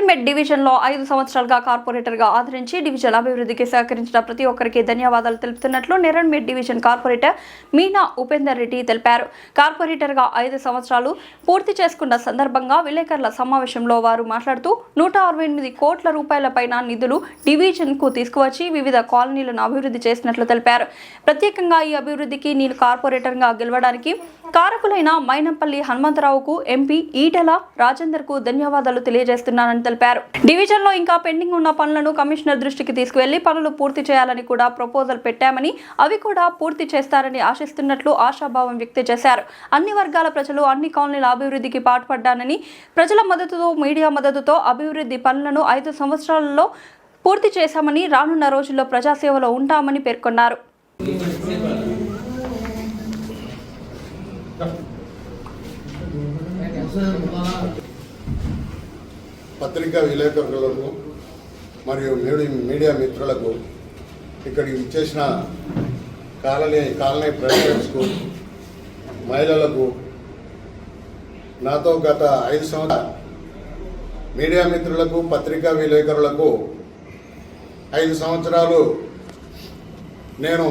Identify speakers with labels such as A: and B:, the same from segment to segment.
A: నెరెన్మెట్ డివిజన్లో 5 సంవత్సరాలుగా కార్పొరేటర్గా ఆదరించి డివిజన్ అభివృద్ధికి సహకరించిన ప్రతి ఒక్కరికి ధన్యవాదాలు తెలుపుతున్నట్లు నెరెన్మెట్ డివిజన్ కార్పొరేటర్ మీనా ఉపేందర్ రెడ్డి తెలిపారు. కార్పొరేటర్గా 5 సంవత్సరాలు పూర్తి చేసుకున్న సందర్భంగా విలేకరుల సమావేశంలో వారు మాట్లాడుతూ 168 కోట్ల రూపాయల పైన నిధులు డివిజన్కు తీసుకువచ్చి వివిధ కాలనీలను అభివృద్ధి చేసినట్లు తెలిపారు. ప్రత్యేకంగా ఈ అభివృద్ధికి నేను కార్పొరేటర్గా గెలవడానికి కారకులైన మైనంపల్లి హనుమంతరావుకు, ఎంపీ ఈటెల రాజేందర్కు ధన్యవాదాలు తెలియజేస్తున్నానని తెలిపారు. డివిజన్లో ఇంకా పెండింగ్ ఉన్న పనులను కమిషనర్ దృష్టికి తీసుకువెళ్లి పనులు పూర్తి చేయాలని కూడా ప్రపోజల్ పెట్టామని, అవి కూడా పూర్తి చేస్తారని ఆశిస్తున్నట్లు ఆశాభావం వ్యక్తం చేశారు. అన్ని వర్గాల ప్రజలు అన్ని కాలనీల అభివృద్ధికి పాటుపడ్డానని, ప్రజల మద్దతుతో మీడియా మద్దతుతో అభివృద్ధి పనులను 5 సంవత్సరాలలో పూర్తి చేశామని, రానున్న రోజుల్లో ప్రజాసేవలో ఉంటామని పేర్కొన్నారు.
B: పత్రికా విలేకరులకు మరియు మీడియా మిత్రులకు, ఇక్కడికి ఇచ్చేసిన కాలనీ ప్రెసిడెంట్స్కు, మహిళలకు, నాతో గత 5 సంవత్సరాలు మీడియా మిత్రులకు, పత్రికా విలేకరులకు 5 సంవత్సరాలు నేను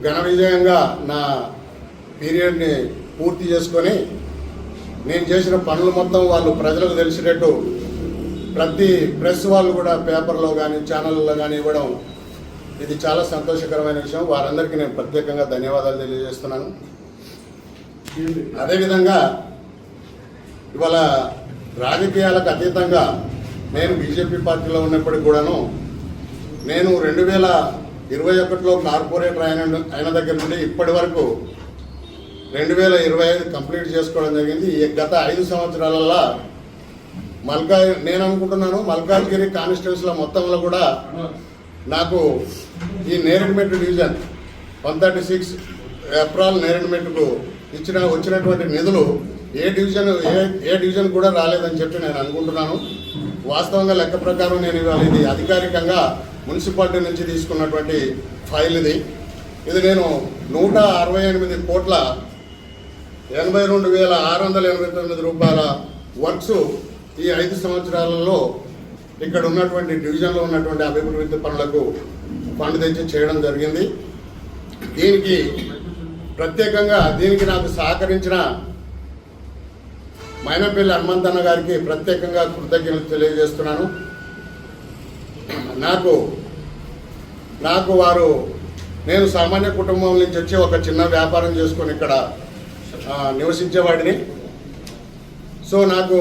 B: ఘన విజయంగా నా పీరియడ్ని పూర్తి చేసుకొని నేను చేసిన పనులు మొత్తం వాళ్ళు ప్రజలకు తెలిసినట్టు ప్రతి ప్రెస్ వాళ్ళు కూడా పేపర్లో కానీ ఛానళ్ళలో కానీ ఇవ్వడం, ఇది చాలా సంతోషకరమైన విషయం. వారందరికీ నేను ప్రత్యేకంగా ధన్యవాదాలు తెలియజేస్తున్నాను. అదేవిధంగా ఇవాళ రాజకీయాలకు అతీతంగా నేను బీజేపీ పార్టీలో ఉన్నప్పటికీ కూడాను నేను 2021లో కార్పొరేటర్ అయిన దగ్గర నుండి ఇప్పటి వరకు 2025 కంప్లీట్ చేసుకోవడం జరిగింది. గత 5 సంవత్సరాలలో నేను అనుకుంటున్నాను మల్కాజ్గిరి కాన్స్టిట్యూన్సీల మొత్తంలో కూడా నాకు ఈ నేరెడ్మెట్ డివిజన్ 136 ఏప్రిల్ నేరెడ్మెట్కు వచ్చినటువంటి నిధులు ఏ డివిజన్ కూడా రాలేదని చెప్పి నేను అనుకుంటున్నాను. వాస్తవంగా లెక్క ప్రకారం నేను ఇవాళ ఇది అధికారికంగా మున్సిపాలిటీ నుంచి తీసుకున్నటువంటి ఫైల్ ఇది నేను 168 కోట్ల 82,689 రూపాయల వర్క్స్ ఈ 5 సంవత్సరాలలో ఇక్కడ ఉన్నటువంటి డివిజన్లో ఉన్నటువంటి అభివృద్ధి పనులకు ఫండ్ తెచ్చి చేయడం జరిగింది. దీనికి ప్రత్యేకంగా నాకు సహకరించిన మైనంపల్లి హనుమంతన్న గారికి ప్రత్యేకంగా కృతజ్ఞతలు తెలియజేస్తున్నాను. నాకు వారు నేను సామాన్య కుటుంబం నుంచి వచ్చి ఒక చిన్న వ్యాపారం చేసుకొని ఇక్కడ నివసించేవాడిని. సో నాకు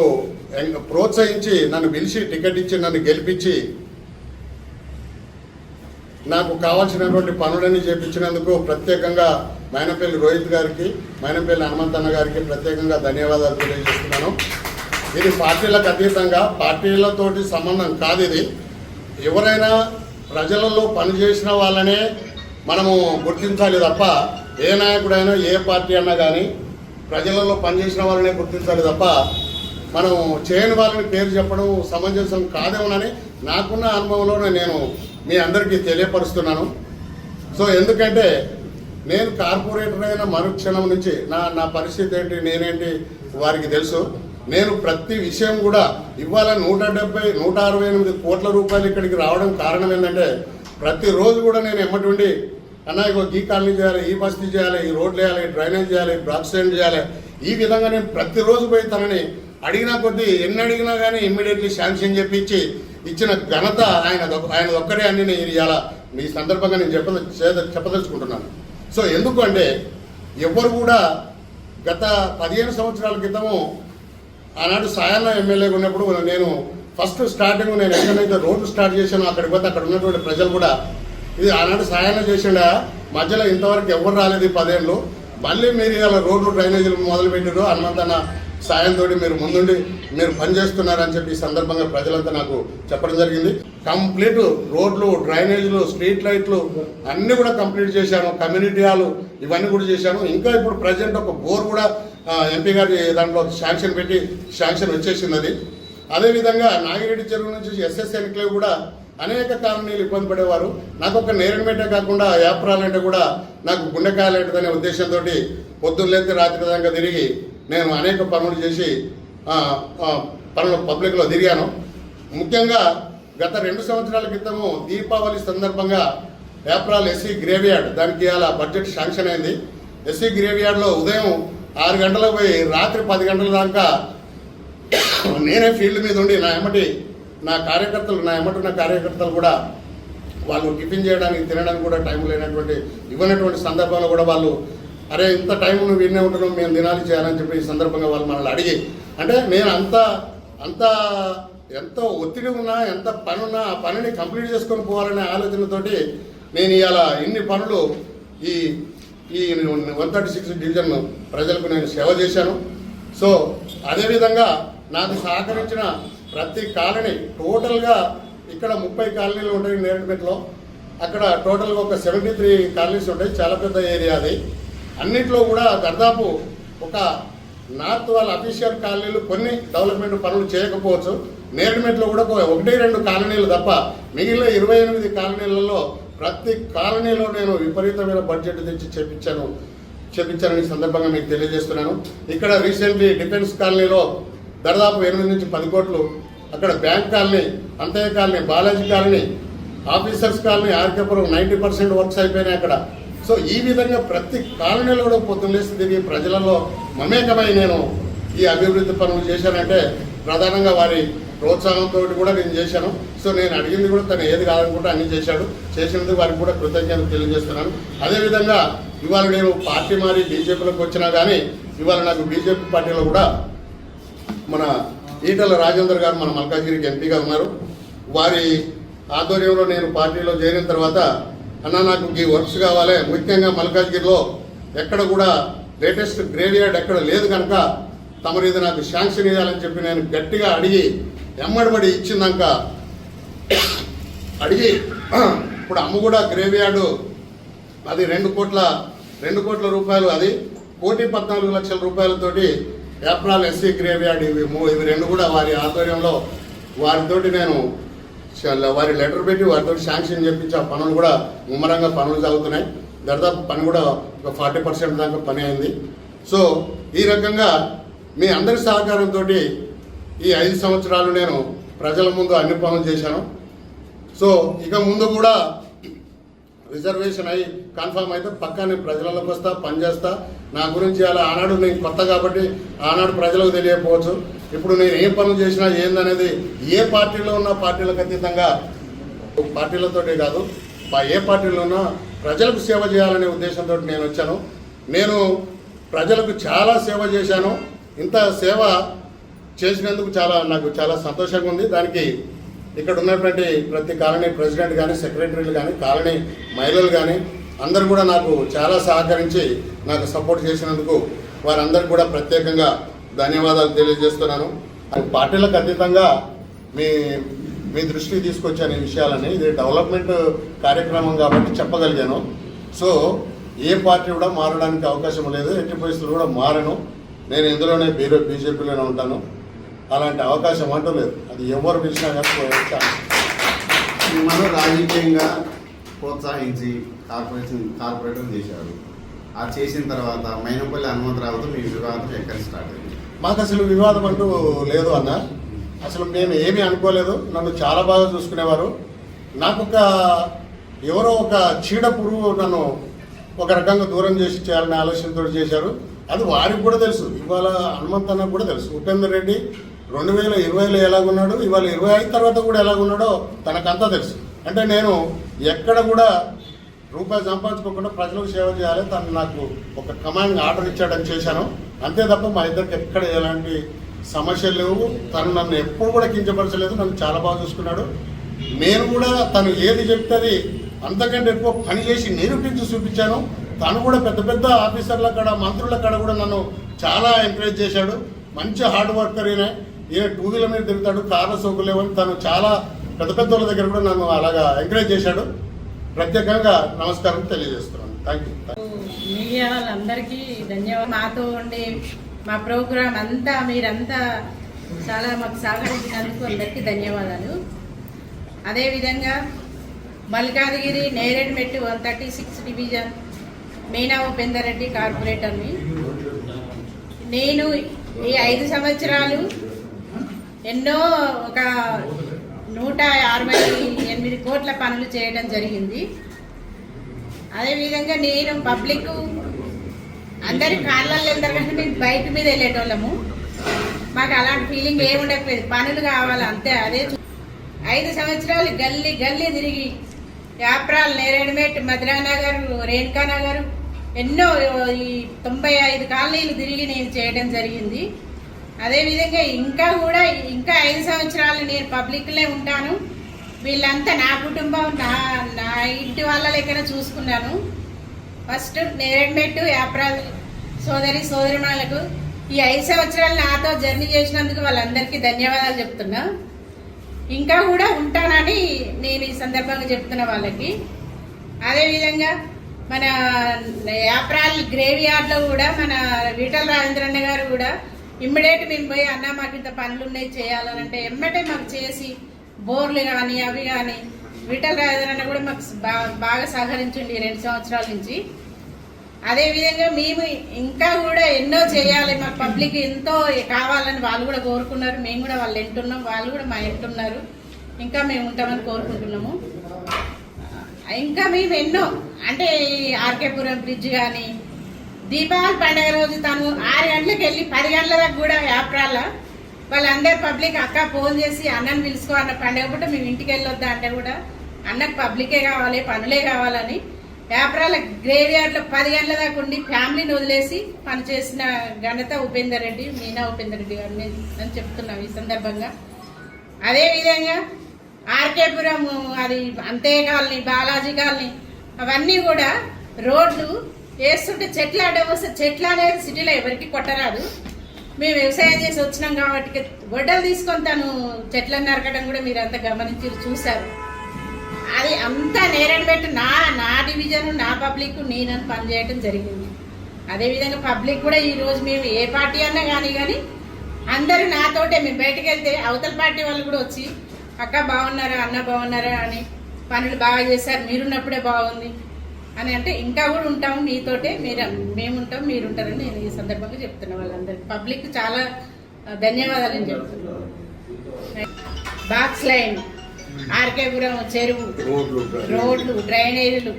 B: ప్రోత్సహించి నన్ను పిలిచి టికెట్ ఇచ్చి నన్ను గెలిపించి నాకు కావాల్సినటువంటి పనులన్నీ చేపించినందుకు ప్రత్యేకంగా మైనంపల్లి రోహిత్ గారికి, మైనంపల్లి హనుమంతన్న గారికి ప్రత్యేకంగా ధన్యవాదాలు తెలియజేస్తున్నాను. ఇది పార్టీలకు అతీతంగా, పార్టీలతోటి సంబంధం కాదు. ఇది ఎవరైనా ప్రజలలో పనిచేసిన వాళ్ళనే మనము గుర్తించాలి తప్ప, ఏ నాయకుడైనా ఏ పార్టీ అన్నా కానీ ప్రజలలో పనిచేసిన వాళ్ళనే గుర్తించాలి తప్ప మనం చేయని వాళ్ళని పేరు చెప్పడం సమంజసం కాదేమోనని నాకున్న అనుభవంలో నేను మీ అందరికీ తెలియపరుస్తున్నాను. సో ఎందుకంటే నేను కార్పొరేటర్ అయిన మరుక్షణం నుంచి నా పరిస్థితి ఏంటి, నేనేంటి వారికి తెలుసు. నేను ప్రతి విషయం కూడా ఇవాళ 168 కోట్ల రూపాయలు ఇక్కడికి రావడం కారణం ఏంటంటే ప్రతిరోజు కూడా నేను ఎమ్మటి అన్నా ఈ కాలనీ చేయాలి, ఈ బస్తీ చేయాలి, ఈ రోడ్లు వేయాలి, డ్రైనేజ్ చేయాలి, బ్లాక్ స్టాండ్ చేయాలి, ఈ విధంగా నేను ప్రతిరోజు పోయి తనని అడిగినా కొద్దీ ఎన్ని అడిగినా కానీ ఇమ్మీడియట్లీ శాంక్షన్ చెప్పించి ఇచ్చిన ఘనత ఆయన ఒక్కడే అని నేను ఇలా ఈ సందర్భంగా నేను చెప్పదలుచుకుంటున్నాను. సో ఎందుకు అంటే ఎవరు కూడా గత 15 సంవత్సరాల క్రితము ఆనాడు సాయన్న ఎమ్మెల్యేగా ఉన్నప్పుడు నేను ఫస్ట్ స్టార్టింగ్ నేను ఎక్కడైతే రోడ్డు స్టార్ట్ చేశానో అక్కడికి పోతే అక్కడ ఉన్నటువంటి ప్రజలు కూడా ఇది ఆనాడు సాయన్న చేసిండా, మధ్యలో ఇంతవరకు ఎవరు రాలేదు 10 ఏళ్ళు, మళ్ళీ మీరు ఇలా రోడ్లు డ్రైనేజీలు మొదలుపెట్టారు, హనుమంతన్న సాయంతో మీరు ముందుండి మీరు పనిచేస్తున్నారని చెప్పి ఈ సందర్భంగా ప్రజలంతా నాకు చెప్పడం జరిగింది. కంప్లీట్ రోడ్లు, డ్రైనేజీలు, స్ట్రీట్ లైట్లు అన్నీ కూడా కంప్లీట్ చేశాను. కమ్యూనిటీ హాలు ఇవన్నీ కూడా చేశాను. ఇంకా ఇప్పుడు ప్రజెంట్ ఒక బోర్ కూడా ఎంపీ గారి దాంట్లో శాంక్షన్ వచ్చేసింది. అది అదేవిధంగా నాగిరెడ్డి చెరువు నుంచి ఎస్ఎస్ ఎన్క్లేవ్ కూడా అనేక కాలనీలు ఇబ్బంది పడేవారు. నాకు ఒక నేరెడ్మెట్టే కాకుండా ఏప్రిల్ అంటే కూడా నాకు గుండెకాయలేటదనే ఉద్దేశంతో పొద్దున్నలేస్తే రాత్రి విధంగా తిరిగి నేను అనేక పనులు చేసి పనులు పబ్లిక్లో తిరిగాను. ముఖ్యంగా గత 2 సంవత్సరాల క్రితము దీపావళి సందర్భంగా ఏప్రాల్ ఎస్సీ గ్రేవ్యార్డ్ దానికి ఇవాళ బడ్జెట్ శాంక్షన్ అయింది. ఎస్సీ గ్రేవ్యార్డ్లో ఉదయం 6 గంటలకు పోయి రాత్రి 10 గంటల దాకా నేనే ఫీల్డ్ మీద ఉండి నా ఎమ్మటి ఉన్న కార్యకర్తలు కూడా వాళ్ళు టిఫిన్ చేయడానికి తినడానికి కూడా టైం లేనటువంటి ఇవ్వనటువంటి సందర్భంలో కూడా వాళ్ళు అరే ఇంత టైం నువ్వు విన్నే ఉంటున్నావు మేము దినాలు చేయాలని చెప్పి ఈ సందర్భంగా వాళ్ళు మనల్ని అడిగి అంటే నేను అంత ఎంత ఒత్తిడి ఉన్నా ఎంత పని ఉన్నా ఆ పనిని కంప్లీట్ చేసుకొని పోవాలనే ఆలోచనతోటి నేను ఇవాళ ఇన్ని పనులు ఈ 136 డివిజన్ ప్రజలకు నేను సేవ చేశాను. సో అదేవిధంగా నాకు సహకరించిన ప్రతి కాలనీ టోటల్గా ఇక్కడ 30 కాలనీలు ఉంటాయి నేరేడుమెట్లో, అక్కడ టోటల్గా ఒక 73 కాలనీస్ ఉంటాయి. చాలా పెద్ద ఏరియా అది. అన్నిట్లో కూడా దాదాపు ఒక నార్త్ వాళ్ళ అఫీషియల్ కాలనీలు కొన్ని డెవలప్మెంట్ పనులు చేయకపోవచ్చు. నేరేడుమెట్లో కూడా 1-2 కాలనీలు తప్ప మిగిలిన 28 కాలనీలలో ప్రతి కాలనీలో నేను విపరీతమైన బడ్జెట్ తెచ్చి చేపించానని సందర్భంగా మీకు తెలియజేస్తున్నాను. ఇక్కడ రీసెంట్లీ డిఫెన్స్ కాలనీలో దాదాపు 8 నుంచి 10 కోట్లు, అక్కడ bank colony, Antayya colony, Balaji colony, officers colony, RK Puram 90% works అయిపోయినాయి అక్కడ. సో ఈ విధంగా ప్రతి కాలనీలో కూడా పొద్దున్నేసి తిరిగి ప్రజలలో మమేకమై నేను ఈ అభివృద్ధి పనులు చేశానంటే ప్రధానంగా వారి ప్రోత్సాహంతో కూడా నేను చేశాను. సో నేను అడిగింది కూడా తను ఏది కాదనుకుంటే అన్ని చేసినందుకు వారికి కూడా కృతజ్ఞతలు తెలియజేస్తున్నాను. అదేవిధంగా ఇవాళ నేను పార్టీ మారి బీజేపీలోకి వచ్చినా కానీ ఇవాళ నాకు బీజేపీ పార్టీలో కూడా మన ఈటల రాజేందర్ గారు మన మల్కాజ్గిరికి ఎంపీగా ఉన్నారు. వారి ఆధ్వర్యంలో నేను పార్టీలో చేరిన తర్వాత అన్న నాకు ఈ వర్క్స్ కావాలి, ముఖ్యంగా మల్కాజ్గిరిలో ఎక్కడ కూడా లేటెస్ట్ గ్రేవ్యార్డ్ ఎక్కడ లేదు కనుక తమరు ఇది నాకు శాంక్షన్ ఇవ్వాలని చెప్పి నేను గట్టిగా అడిగి ఎమ్మడిబడి ఇచ్చిందాక అడిగి ఇప్పుడు అమ్మగూడ గ్రేవ్యార్డు అది 2 కోట్ల రూపాయలు, అది 1,14,00,000 రూపాయలతోటి ఏప్రాల్ ఎస్సీ గ్రేవ్యార్డ్ ఇవి 2 కూడా వారి ఆధ్వర్యంలో వారితోటి నేను వారి లెటర్ పెట్టి వారితో శాంక్షన్ చేయించి ఆ పనులు కూడా ముమ్మరంగా పనులు సాగుతున్నాయి. దాదాపు పని కూడా ఒక 40% దాకా పని అయింది. సో ఈ రకంగా మీ అందరి సహకారంతో ఈ 5 సంవత్సరాలు నేను ప్రజల ముందు అన్ని పనులు చేశాను. సో ఇక ముందు కూడా రిజర్వేషన్ అయ్యి కన్ఫర్మ్ అయితే పక్కా నేను ప్రజలలోకి వస్తా, పనిచేస్తా. నా గురించి అలా ఆనాడు నేను కొత్త కాబట్టి ఆనాడు ప్రజలకు తెలియకపోవచ్చు. ఇప్పుడు నేను ఏ పనులు చేసినా ఏందనేది ఏ పార్టీలో ఉన్న పార్టీలకు అతీతంగా పార్టీలతోటే కాదు ఏ పార్టీలో ఉన్నా ప్రజలకు సేవ చేయాలనే ఉద్దేశంతో నేను వచ్చాను. నేను ప్రజలకు చాలా సేవ చేశాను. ఇంత సేవ చేసినందుకు నాకు చాలా సంతోషంగా ఉంది. దానికి ఇక్కడ ఉన్నటువంటి ప్రతి కాలనీ ప్రెసిడెంట్ కానీ, సెక్రటరీలు కానీ, కాలనీ మహిళలు కానీ అందరూ కూడా నాకు చాలా సహకరించి నాకు సపోర్ట్ చేసినందుకు వారందరికీ కూడా ప్రత్యేకంగా ధన్యవాదాలు తెలియజేస్తున్నాను. పార్టీలకు అతీతంగా మీ దృష్టికి తీసుకొచ్చాను ఈ విషయాలని. ఇది డెవలప్మెంట్ కార్యక్రమం కాబట్టి చెప్పగలిగాను. సో ఏ పార్టీ కూడా మారడానికి అవకాశం లేదు, ఎట్టి పరిస్థితులు కూడా మారను. నేను ఇందులోనే బీజేపీలోనే ఉంటాను. అలాంటి అవకాశం అంటూ లేదు. అది ఎవరు పిలిచినా కానీ
C: మనం రాజకీయంగా ప్రోత్సహించి కార్పొరేటర్ చేశారు. అది చేసిన తర్వాత మైనంపల్లి హనుమంతరావుతో మీ వివాదం ఎక్కడ స్టార్ట్ అయింది?
B: మాకు అసలు వివాదం అంటూ లేదు అన్న. అసలు మేము ఏమీ అనుకోలేదు. నన్ను చాలా బాగా చూసుకునేవారు. నాకు ఎవరో ఒక చీడ పురుగు నన్ను ఒక రకంగా దూరం చేసి చేయాలనే ఆలోచనతో చేశారు. అది వారికి కూడా తెలుసు. ఇవాళ హనుమంత్ అన్నకు కూడా తెలుసు. ఉపేందర్ రెడ్డి 2020లో ఎలాగున్నాడు, ఇవాళ 25 తర్వాత కూడా ఎలాగున్నాడో తనకంతా తెలుసు. అంటే నేను ఎక్కడ కూడా రూపాయి సంపాదించుకోకుండా ప్రజలకు సేవ చేయాలి. తను నాకు ఒక కమాండ్ ఆర్డర్ ఇచ్చాడని చేశాను. అంతే తప్ప మా ఇద్దరికి ఎక్కడ ఎలాంటి సమస్యలు లేవు. తను నన్ను ఎప్పుడు కూడా కించపరచలేదు. నన్ను చాలా బాగా చూసుకున్నాడు. నేను కూడా తను ఏది చెప్తుంది అంతకంటే ఎక్కువ పని చేసి నిరూపించి చూపించాను. తను కూడా పెద్ద పెద్ద ఆఫీసర్ల కాడ, మంత్రుల కాడ కూడా నన్ను చాలా ఎంకరేజ్ చేశాడు. మంచి హార్డ్ వర్కర్ ఈయన 2 వీలర్ మీద తిరుగుతాడు, కార్ల సోకులేవని తను చాలా పెద్ద పెద్ద వాళ్ళ దగ్గర కూడా నన్ను అలాగా ఎంకరేజ్ చేశాడు. ప్రత్యేకంగా నమస్కారం తెలియజేస్తున్నాను. Thank you.
D: మీడియా వాళ్ళందరికీ ధన్యవాదాలు. మాతో ఉండి మా ప్రోగ్రాం అంతా మీరంతా చాలా మాకు సహకరించినందుకు అందరికీ ధన్యవాదాలు. అదేవిధంగా మల్కాజ్గిరి నేరేడుమెట్టు 136 డివిజన్ మీనా ఉపేందర్ రెడ్డి కార్పొరేటర్ని. నేను ఈ 5 సంవత్సరాలు ఎన్నో ఒక 168 కోట్ల పనులు చేయడం జరిగింది. అదేవిధంగా నేను పబ్లిక్ అందరి కాళ్ళల్లో వెళ్తారు కానీ మేము బైక్ మీద వెళ్ళేటోళ్ళము. మాకు అలాంటి ఫీలింగ్ ఏమి ఉండకపోయేది. పనులు కావాలి అంతే. అదే 5 సంవత్సరాలు గల్లీ గల్లీ తిరిగి యాప్రాల్, నేరేడుమేట్, మధురానగర్, రేణుకానగర్ ఎన్నో ఈ 95 కాలనీలు తిరిగి నేను చేయడం జరిగింది. అదేవిధంగా ఇంకా 5 సంవత్సరాలు నేను పబ్లిక్లే ఉంటాను. వీళ్ళంతా నా కుటుంబం, నా ఇంటి వాళ్ళ లెక్కన చూసుకున్నాను. ఫస్ట్ నేరేడుమెట్టు యాప్రాల్ సోదరిమణులకు ఈ 5 సంవత్సరాలు నాతో జర్నీ చేసినందుకు వాళ్ళందరికీ ధన్యవాదాలు చెప్తున్నా. ఇంకా కూడా ఉంటానని నేను ఈ సందర్భంగా చెప్తున్నా వాళ్ళకి. అదేవిధంగా మన యాప్రాల్ గ్రేవ్ యార్డ్లో కూడా మన ఈటల రాజేంద్రన్న గారు కూడా ఇమ్మీడియట్ మేము పోయి అన్న మాకు ఇంత పనులు ఉన్నాయి చేయాలనంటే ఎమ్మటే మాకు చేసి బోర్లు కానీ అవి కానీ ఈటల రాజేంద్రన్న కూడా మాకు బాగా సహకరించండి 2 సంవత్సరాల నుంచి. అదేవిధంగా మేము ఇంకా కూడా ఎన్నో చేయాలి, మాకు పబ్లిక్ ఎంతో కావాలని వాళ్ళు కూడా కోరుకున్నారు. మేము కూడా వాళ్ళు వింటున్నాం, వాళ్ళు కూడా మా వింటున్నారు. ఇంకా మేము ఉంటామని కోరుకుంటున్నాము. ఇంకా మేము ఎన్నో అంటే ఆర్కేపురం బ్రిడ్జ్ కానీ దీపావళి పండుగ రోజు తను 6 గంటలకు వెళ్ళి 10 గంటల దాకా కూడా యాప్రాల వాళ్ళందరూ పబ్లిక్ అక్క ఫోన్ చేసి అన్నని పిలుచుకో అన్న పండుగ పూట మేము ఇంటికి వెళ్ళొద్దా అంటే కూడా అన్నకు పబ్లికే కావాలి, పనులే కావాలని యాప్రాల గ్రేవ్ యార్డ్లో 10 గంటల దాకా ఉండి ఫ్యామిలీని వదిలేసి పనిచేసిన ఘనత ఉపేందర్ రెడ్డి, మీనా ఉపేందర్ రెడ్డి గారు అని చెప్తున్నాం ఈ సందర్భంగా. అదేవిధంగా ఆర్కేపురం అది అంతే కాలనీ, బాలాజీ కాలనీ అవన్నీ కూడా రోడ్లు వేస్తుంటే చెట్లు అడ్డం వస్తే చెట్లు అనేది సిటీలో ఎవరికి కొట్టరాదు. మేము వ్యవసాయం చేసి వచ్చినాం కాబట్టి గొడ్డలు తీసుకొని తను చెట్లను నరకడం కూడా మీరు అంతా గమనించి చూశారు. అది అంతా నేరేడుమెట్టు నా డివిజన్, నా పబ్లిక్ నేనని పనిచేయడం జరిగింది. అదేవిధంగా పబ్లిక్ కూడా ఈరోజు మేము ఏ పార్టీ అన్నా కానీ అందరూ నాతోటే మేము బయటకు వెళ్తే అవతల పార్టీ వాళ్ళు కూడా వచ్చి అక్క బాగున్నారా, అన్న బాగున్నారా అని పనులు బాగా చేశారు, మీరున్నప్పుడే బాగుంది అని అంటే ఇంకా కూడా ఉంటాము మీతోటే, మేముంటాం మీరుంటారని నేను ఈ సందర్భంగా చెప్తున్నా. వాళ్ళందరికీ పబ్లిక్ చాలా ధన్యవాదాలు అని చెప్తున్నాను. బాక్స్ లైన్, ఆర్కేపురం చెరువు, రోడ్లు, డ్రైనేజీలు,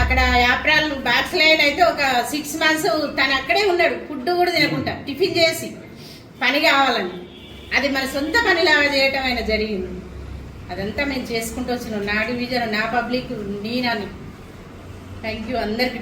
D: అక్కడ యాప్రాల్ బాక్స్ లైన్ అయితే ఒక 6 months తను అక్కడే ఉన్నాడు, ఫుడ్ కూడా తినకుండా టిఫిన్ చేసి పని కావాలని. అది మన సొంత పనిలాగా చేయటం అయినా జరిగింది. అదంతా మేము చేసుకుంటూ వచ్చినాం. నా డివిజన్, నా పబ్లిక్, నేనని. థ్యాంక్ యూ అందరికీ.